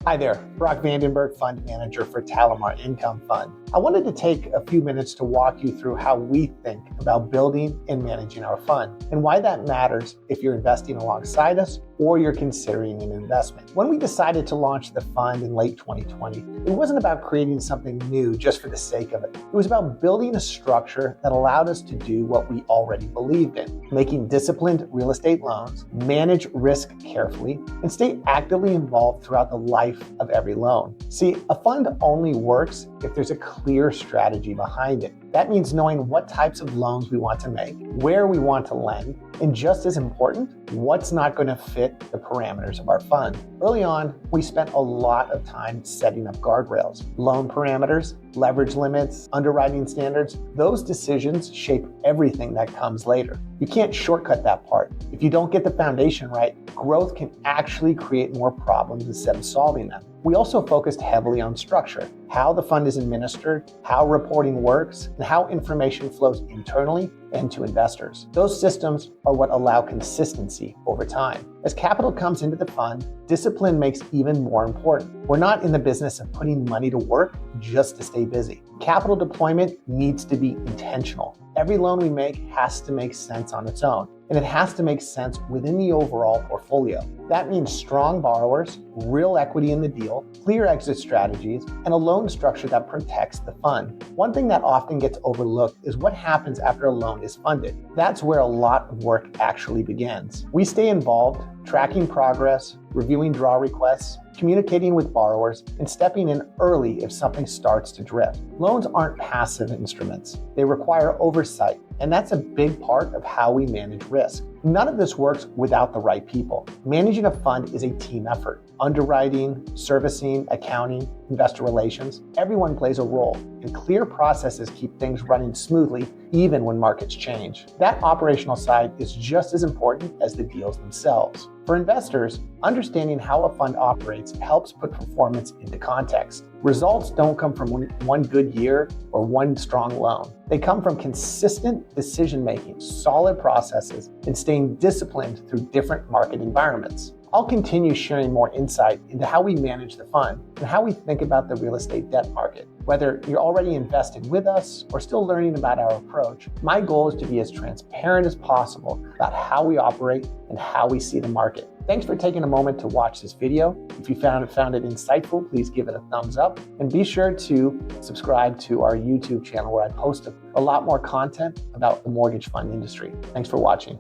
Hi there, Brock Vandenberg, Fund Manager for Talamar Income Fund. I wanted to take a few minutes to walk you through how we think about building and managing our fund, and why that matters if you're investing alongside us or you're considering an investment. When we decided to launch the fund in late 2020, it wasn't about creating something new just for the sake of it. It was about building a structure that allowed us to do what we already believed in, making disciplined real estate loans, manage risk carefully, and stay actively involved throughout the life of every loan. See, a fund only works if there's a clear strategy behind it. That means knowing what types of loans we want to make, where we want to lend, and just as important, what's not going to fit the parameters of our fund. Early on, we spent a lot of time setting up guardrails, loan parameters, leverage limits, underwriting standards. Those decisions shape everything that comes later. You can't shortcut that part. If you don't get the foundation right, growth can actually create more problems instead of solving them. We also focused heavily on structure, how the fund is administered, how reporting works, and how information flows internally and to investors. Those systems are what allow consistency over time. As capital comes into the fund, discipline makes even more important. We're not in the business of putting money to work just to stay busy. Capital deployment needs to be intentional. Every loan we make has to make sense on its own, and it has to make sense within the overall portfolio. That means strong borrowers, real equity in the deal, clear exit strategies, and a loan structure that protects the fund. One thing that often gets overlooked is what happens after a loan is funded. That's where a lot of work actually begins. We stay involved, tracking progress, reviewing draw requests, communicating with borrowers, and stepping in early if something starts to drift. Loans aren't passive instruments. They require oversight, and that's a big part of how we manage risk. None of this works without the right people. Managing a fund is a team effort. Underwriting, servicing, accounting, investor relations, everyone plays a role, and clear processes keep things running smoothly even when markets change. That operational side is just as important as the deals themselves. For investors, understanding how a fund operates helps put performance into context. Results don't come from one good year or one strong loan. They come from consistent decision-making, solid processes, and staying disciplined through different market environments. I'll continue sharing more insight into how we manage the fund and how we think about the real estate debt market. Whether you're already invested with us or still learning about our approach, my goal is to be as transparent as possible about how we operate and how we see the market. Thanks for taking a moment to watch this video. If you found it insightful, please give it a thumbs up, and be sure to subscribe to our YouTube channel where I post a lot more content about the mortgage fund industry. Thanks for watching.